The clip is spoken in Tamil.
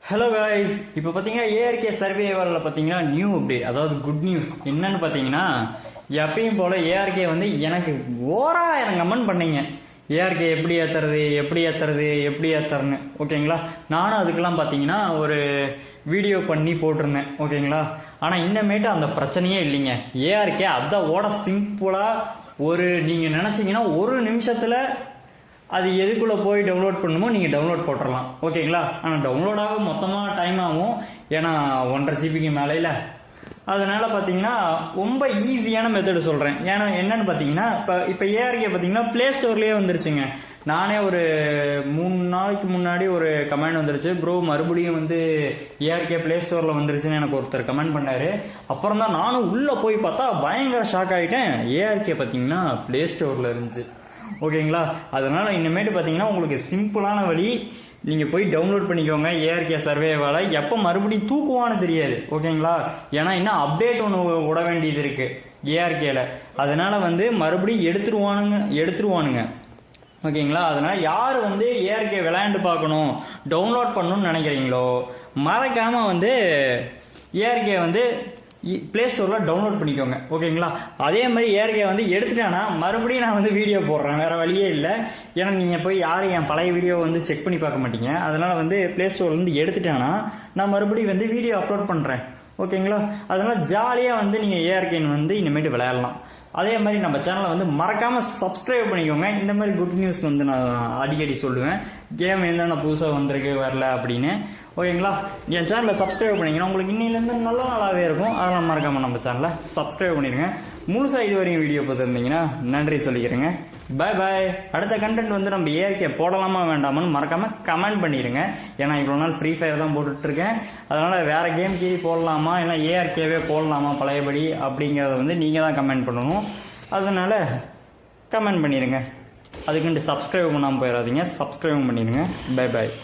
ஹலோ காய்ஸ், இப்போ பார்த்தீங்கன்னா ஏஆர்கே சர்வேவரில் பார்த்தீங்கன்னா நியூ அப்டேட், அதாவது குட் நியூஸ் என்னன்னு பார்த்தீங்கன்னா, எப்பயும் போல் ஏஆர்கே வந்து எனக்கு ஓராயிரம் கமெண்ட் பண்ணீங்க. ஏஆர்கே எப்படி ஏற்றுறதுன்னு ஓகேங்களா. நானும் அதுக்கெல்லாம் பார்த்தீங்கன்னா ஒரு வீடியோ பண்ணி போட்டிருந்தேன் ஓகேங்களா. ஆனால் இன்னமேட்டு அந்த பிரச்சனையே இல்லைங்க. ஏஆர்கே அதை ஓட சிம்பிளாக நீங்கள் நினச்சிங்கன்னா ஒரு நிமிஷத்தில் அது எதுக்குள்ளே போய் டவுன்லோட் பண்ணணுமோ நீங்கள் டவுன்லோட் போட்டுடலாம் ஓகேங்களா. ஆனால் டவுன்லோடாக மொத்தமாக டைம் ஆகும், ஏன்னா 1.5 GB மேலே. அதனால் பார்த்தீங்கன்னா ரொம்ப ஈஸியான மெத்தடு சொல்கிறேன். ஏன்னா என்னன்னு பார்த்தீங்கன்னா, இப்போ ஏஆர்கே பார்த்தீங்கன்னா ப்ளே ஸ்டோர்லேயே வந்துருச்சுங்க. நானே ஒரு 3 நாளைக்கு முன்னாடி ஒரு கமெண்ட் வந்துருச்சு, ப்ரோ மறுபடியும் வந்து ஏஆர்கே ப்ளே ஸ்டோரில் வந்துருச்சுன்னு எனக்கு ஒருத்தர் கமெண்ட் பண்ணார். அப்புறம் தான் நானும் உள்ளே போய் பார்த்தா பயங்கர ஷாக் ஆகிட்டேன். ஏஆர்கே பார்த்தீங்கன்னா ப்ளே ஸ்டோரில் இருந்துச்சு ஓகேங்களா. அதனால் இனிமேட்டு பார்த்தீங்கன்னா உங்களுக்கு சிம்பிளான வழி, நீங்கள் போய் டவுன்லோட் பண்ணிக்கோங்க ஏஆர்கே சர்வேவால். எப்போ மறுபடியும் தூக்குவான்னு தெரியாது ஓகேங்களா. ஏன்னா இன்னும் அப்டேட் ஒன்று விட வேண்டியது இருக்குது ஏஆர்கேல. அதனால் வந்து மறுபடியும் எடுத்துருவானுங்க ஓகேங்களா. அதனால் யார் வந்து ஏஆர்கே விளையாண்டு பார்க்கணும், டவுன்லோட் பண்ணணும்னு நினைக்கிறீங்களோ மறக்காமல் வந்து ஏஆர்கே வந்து ப்ளே ஸ்டோரில் டவுன்லோட் பண்ணிக்கோங்க ஓகேங்களா. அதே மாதிரி ஏஆர்கே வந்து எடுத்துட்டானா மறுபடியும் நான் வந்து வீடியோ போடுறேன், வேறு வழியே இல்லை. ஏன்னா நீங்கள் போய் யாரும் என் பழைய வீடியோ வந்து செக் பண்ணி பார்க்க மாட்டீங்க. அதனால் வந்து ப்ளே ஸ்டோர்லேருந்து எடுத்துட்டானா நான் மறுபடியும் வந்து வீடியோ அப்லோட் பண்ணுறேன் ஓகேங்களா. அதனால் ஜாலியாக வந்து நீங்கள் ஏஆர்கேன்னு வந்து இனிமேட்டு விளையாடலாம். அதே மாதிரி நம்ம சேனலை வந்து மறக்காமல் சப்ஸ்கிரைப் பண்ணிக்கோங்க. இந்த மாதிரி குட் நியூஸ் வந்து நான் அடிக்கடி சொல்லுவேன், கேம் என்னென்ன புதுசாக வந்திருக்கு வரல அப்படின்னு ஓகேங்களா. என் சேனலை சப்ஸ்கிரைப் பண்ணிங்கன்னா உங்களுக்கு இன்னிலேருந்து நல்ல நாளாகவே இருக்கும். அதெல்லாம் மறக்காமல் நம்ம சேனலை சப்ஸ்கிரைப் பண்ணிடுங்க. முழுசாக இதுவரையும் வீடியோ பார்த்துருந்தீங்கன்னா நன்றி சொல்லிக்கிறேங்க. பாய் பாய். அடுத்த கண்டென்ட் வந்து நம்ம ஏஆர்கே போடலாமா வேண்டாமான்னு மறக்காமல் கமெண்ட் பண்ணிடுங்க. ஏன்னா இவ்வளோ நாள் ஃப்ரீ ஃபயர் தான் போட்டுட்ருக்கேன். அதனால் வேறு கேம் கீ போடலாமா இல்லை ஏஆர்கேவே போடலாமா பழையபடி அப்படிங்கிறத வந்து நீங்கள் தான் கமெண்ட் பண்ணணும். அதனால் கமெண்ட் பண்ணிடுங்க. அதுக்குன்ட்டு சப்ஸ்கிரைப் பண்ணாமல் போயிடாதீங்க, சப்ஸ்கிரைப் பண்ணிடுங்க. Bye bye.